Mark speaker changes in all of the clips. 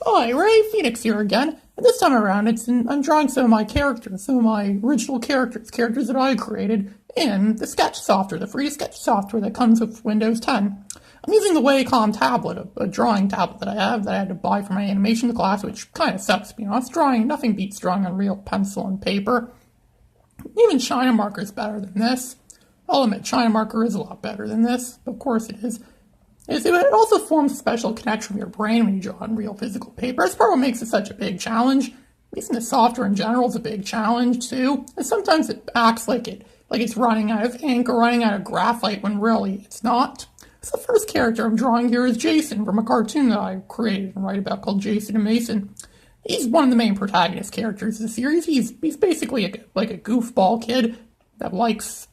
Speaker 1: Hi, Ray Phoenix here again. And this time around, I'm drawing some of my characters, some of my original characters that I created in the Sketch software, the free Sketch software that comes with Windows 10. I'm using the Wacom tablet, a drawing tablet that I have that I had to buy for my animation class, which kind of sucks, to be honest. Nothing beats drawing on real pencil and paper. Even China Marker is better than this. I'll admit, China Marker is a lot better than this. Of course it is. It also forms a special connection with your brain when you draw on real physical paper. That's part of what makes it such a big challenge. Using the software in general is a big challenge too. And sometimes it acts like it's running out of ink or running out of graphite when really it's not. So the first character I'm drawing here is Jason from a cartoon that I created and write about called Jason and Mason. He's one of the main protagonist characters of the series. He's basically like a goofball kid that likes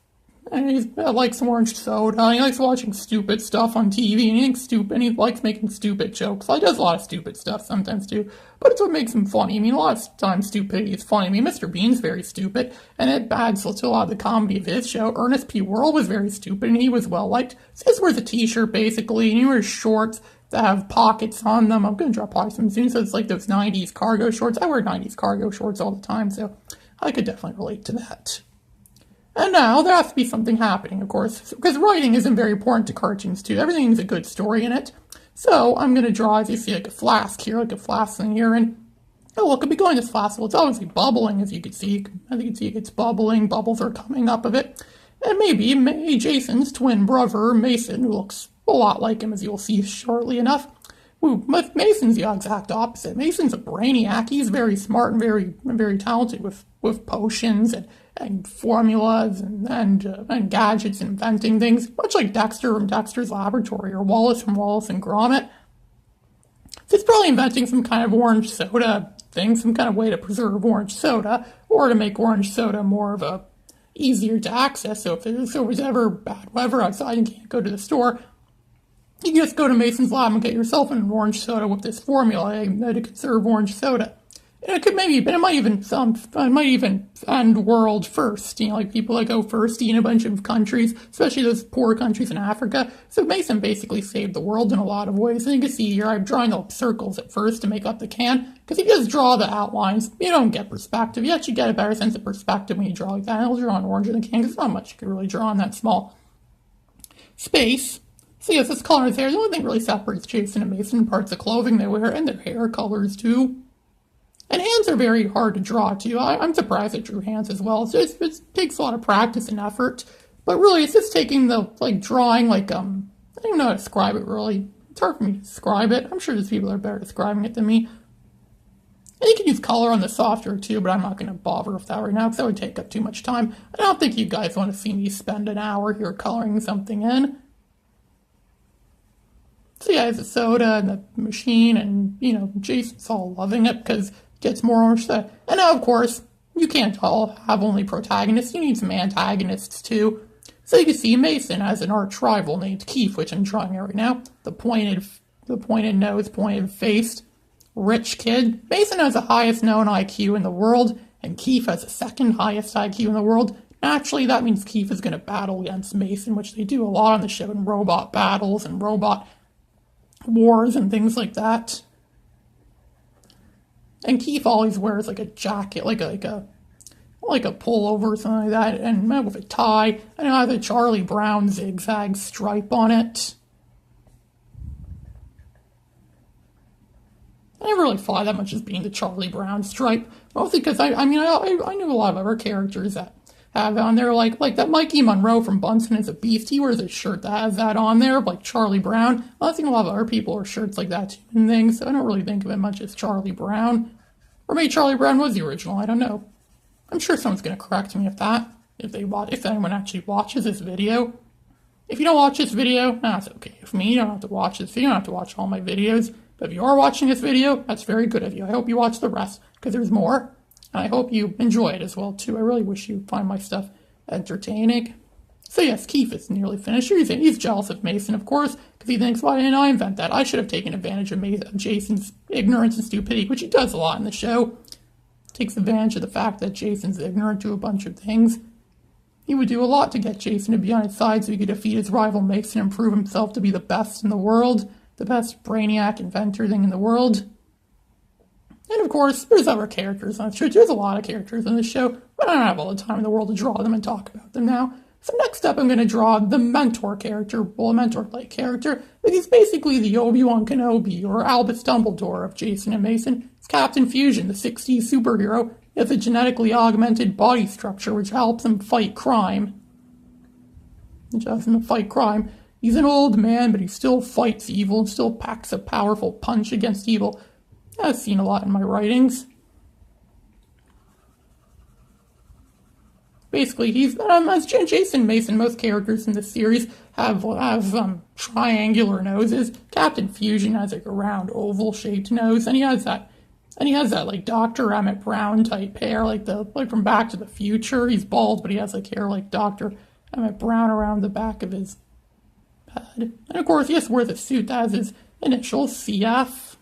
Speaker 1: orange soda. He likes watching stupid stuff on TV, and he thinks stupid, and he likes making stupid jokes. He does a lot of stupid stuff sometimes too, but it's what makes him funny. I mean, a lot of times stupidity is funny. I mean, Mr. Bean's very stupid, and it adds to a lot of the comedy of his show. Ernest P. Worrell was very stupid, and he was well liked. So he just wears a t-shirt basically, and he wears shorts that have pockets on them. I'm going to draw probably some soon, so it's like those 90s cargo shorts. I wear 90s cargo shorts all the time, so I could definitely relate to that. And now there has to be something happening, of course, because writing isn't very important to cartoons too. Everything needs a good story in it. So I'm going to draw, as you see, like a flask here, like a flask thing here, and oh, what could be going this flask? Well, it's obviously bubbling, as you can see. As you can see, it's bubbling. Bubbles are coming up of it. And maybe Jason's twin brother, Mason, who looks a lot like him, as you'll see shortly enough. But Mason's the exact opposite. Mason's a brainiac. He's very smart and very talented with potions and formulas and gadgets and inventing things, much like Dexter from Dexter's Laboratory or Wallace from Wallace and Gromit. So he's probably inventing some kind of orange soda thing, some kind of way to preserve orange soda, or to make orange soda more of a easier to access. So if there was ever bad weather outside and you can't go to the store, you can just go to Mason's lab and get yourself an orange soda with this formula to conserve orange soda. And it might even end world first. You know, like people that go first in a bunch of countries, especially those poor countries in Africa. So Mason basically saved the world in a lot of ways. And you can see here, I'm drawing the circles at first to make up the can, because if you just draw the outlines, you don't get perspective. You actually get a better sense of perspective when you draw like that. And I'll draw an orange in the can, because not much you can really draw in that small space. So yes, this color is there. The only thing really separates Jason and Mason, parts of clothing they wear, and their hair colors too. And hands are very hard to draw too. I'm surprised I drew hands as well. So it takes a lot of practice and effort. But really, it's just taking drawing I don't even know how to describe it really. It's hard for me to describe it. I'm sure there's people that are better at describing it than me. And you can use color on the software too, but I'm not going to bother with that right now because that would take up too much time. I don't think you guys want to see me spend an hour here coloring something in. So yeah, there's a soda and the machine, and Jason's all loving it because it gets more orange soda. And now, of course, you can't all have only protagonists. You need some antagonists too. So you can see Mason has an arch rival named Keith, which I'm drawing right now. The pointed nose, pointed face, rich kid. Mason has the highest known IQ in the world, and Keith has the second highest IQ in the world. Naturally, that means Keith is going to battle against Mason, which they do a lot on the show in robot battles and robot wars and things like that. And Keith always wears like a jacket, like a pullover or something like that, and with a tie, and it has a Charlie Brown zigzag stripe on it. I never really thought that much as being the Charlie Brown stripe, mostly because I knew a lot of other characters that have on there, like that Mikey Monroe from Bunsen is a Beast. He wears a shirt that has that on there, like Charlie Brown. I think a lot of other people wear shirts like that too and things, so I don't really think of it much as Charlie Brown. Or maybe Charlie Brown was the original, I don't know. I'm sure someone's going to correct me if anyone actually watches this video. If you don't watch this video, that's okay. For me, you don't have to watch this video, you don't have to watch all my videos. But if you are watching this video, that's very good of you. I hope you watch the rest, because there's more. And I hope you enjoy it as well, too. I really wish you find my stuff entertaining. So yes, Keith is nearly finished. He's jealous of Mason, of course, because he thinks, why didn't I invent that? I should have taken advantage of Jason's ignorance and stupidity, which he does a lot in the show. Takes advantage of the fact that Jason's ignorant to a bunch of things. He would do a lot to get Jason to be on his side so he could defeat his rival Mason and prove himself to be the best in the world, the best brainiac inventor thing in the world. And of course, there's other characters on the show. There's a lot of characters in the show, but I don't have all the time in the world to draw them and talk about them now. So next up, I'm going to draw the mentor character, well, a mentor-like character, but he's basically the Obi-Wan Kenobi or Albus Dumbledore of Jason and Mason. It's Captain Fusion, the 60s superhero. He has a genetically augmented body structure which helps him fight crime. He's an old man, but he still fights evil and still packs a powerful punch against evil. I've seen a lot in my writings. Basically, he's as Jason Mason. Most characters in the series have triangular noses. Captain Fusion has like a round oval-shaped nose, and he has that like Dr. Emmett Brown type hair, like from Back to the Future. He's bald, but he has like hair like Dr. Emmett Brown around the back of his head. And of course, he has to wear the suit that has his initials, CF.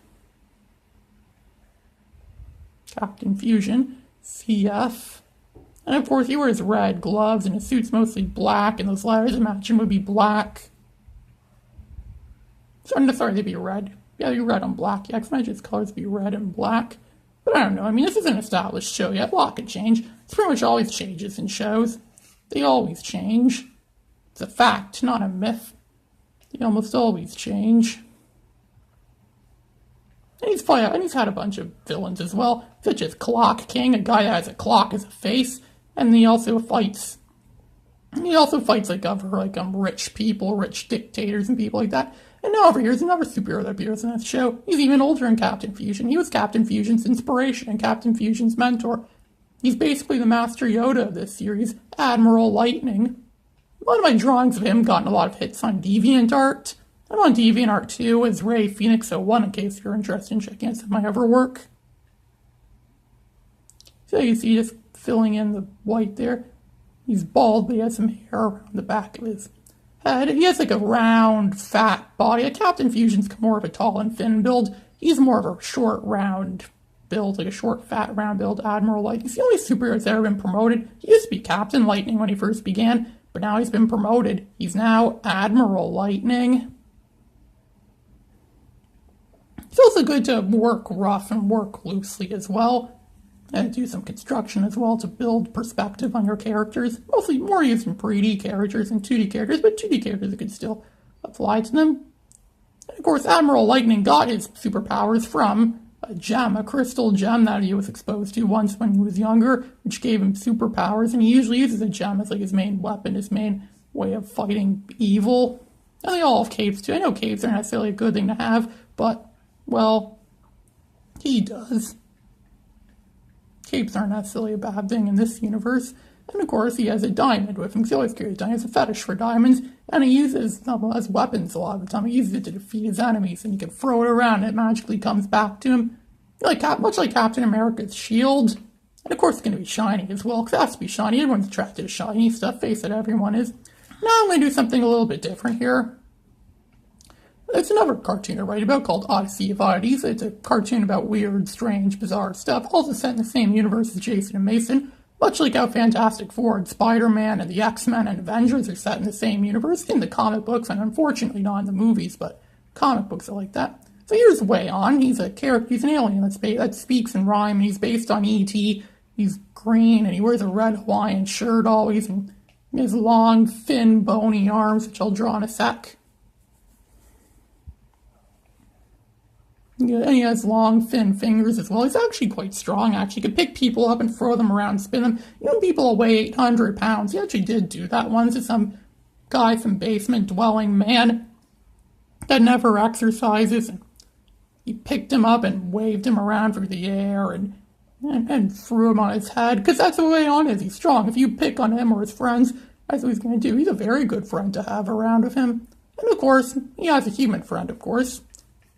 Speaker 1: Captain Fusion, CF. And of course, he wears red gloves, and his suit's mostly black, and those letters that match him would be black. Sorry, they'd be red. Yeah, they'd be red on black. Yeah, I can imagine his colors would be red and black. But I don't know. I mean, this is an established show yet. A lot could change. It's pretty much always changes in shows. They always change. It's a fact, not a myth. They almost always change. And he's had a bunch of villains as well, such as Clock King, a guy that has a clock as a face. And he also fights like rich people, rich dictators and people like that. And now over here's another superhero that appears in this show. He's even older than Captain Fusion. He was Captain Fusion's inspiration and Captain Fusion's mentor. He's basically the Master Yoda of this series, Admiral Lightning. One of my drawings of him gotten a lot of hits on DeviantArt. I'm on DeviantArt too as Ray Phoenix 01 in case you're interested in checking out some of my other work. So you see just filling in the white there. He's bald, but he has some hair around the back of his head. He has like a round, fat body. Captain Fusion's more of a tall and thin build. He's more of a short, round build, like a short, fat, round build Admiral Lightning. He's the only superhero that's ever been promoted. He used to be Captain Lightning when he first began, but now he's been promoted. He's now Admiral Lightning. It's also good to work rough and work loosely as well. And do some construction as well to build perspective on your characters. Mostly more used in 3D characters and 2D characters, but 2D characters could still apply to them. And of course, Admiral Lightning got his superpowers from a gem, a crystal gem that he was exposed to once when he was younger, which gave him superpowers. And he usually uses a gem as like his main weapon, his main way of fighting evil. And they all have capes too. I know capes aren't necessarily a good thing to have, but, well, he does. Capes aren't necessarily a bad thing in this universe. And of course, he has a diamond with him. He always carries a diamond. He has a fetish for diamonds. And he uses them as weapons a lot of the time. He uses it to defeat his enemies. And he can throw it around and it magically comes back to him. Much like Captain America's shield. And of course, it's going to be shiny as well. Because it has to be shiny. Everyone's attracted to shiny stuff. Face it, everyone is. Now I'm going to do something a little bit different here. It's another cartoon I write about called Odyssey of Oddities. It's a cartoon about weird, strange, bizarre stuff, also set in the same universe as Jason and Mason. Much like how Fantastic Four and Spider-Man and the X-Men and Avengers are set in the same universe in the comic books, and unfortunately not in the movies, but comic books are like that. So here's Wayon. He's a character, he's an alien that speaks in rhyme, and he's based on E.T. He's green, and he wears a red Hawaiian shirt always, and he has long, thin, bony arms, which I'll draw in a sec. And he has long, thin fingers as well. He's actually quite strong, actually. He could pick people up and throw them around, spin them. People weigh 800 pounds. He actually did do that once to some guy, some basement-dwelling man that never exercises. And he picked him up and waved him around through the air and threw him on his head. Because that's the way on is. He's strong. If you pick on him or his friends, that's what he's going to do. He's a very good friend to have around with him. And of course, he has a human friend, of course,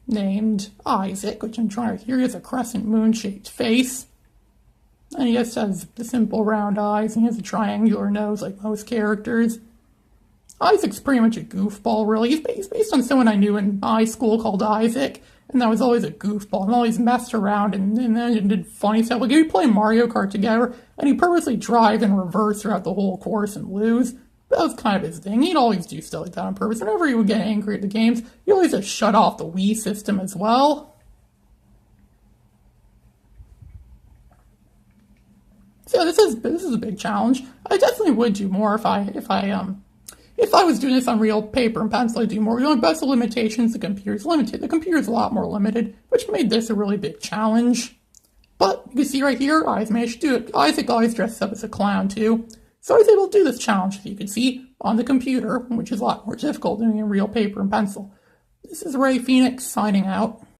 Speaker 1: named Isaac, which I'm trying to hear. He has a crescent moon-shaped face. And he just has the simple round eyes, and he has a triangular nose like most characters. Isaac's pretty much a goofball, really. He's based on someone I knew in high school called Isaac, and that was always a goofball, and always messed around and did funny stuff. Like, he'd play Mario Kart together, and he'd purposely drive in reverse throughout the whole course and lose. That was kind of his thing. He'd always do stuff like that on purpose. Whenever he would get angry at the games, he always just shut off the Wii system as well. this is a big challenge. I definitely would do more if I was doing this on real paper and pencil. I'd do more. But the limitations, the computer's limited. The computer's a lot more limited, which made this a really big challenge. But you can see right here, Eyes managed to do it. Isaac always dressed up as a clown too. So I was able to do this challenge, as you can see, on the computer, which is a lot more difficult than in real paper and pencil. This is Ray Phoenix signing out.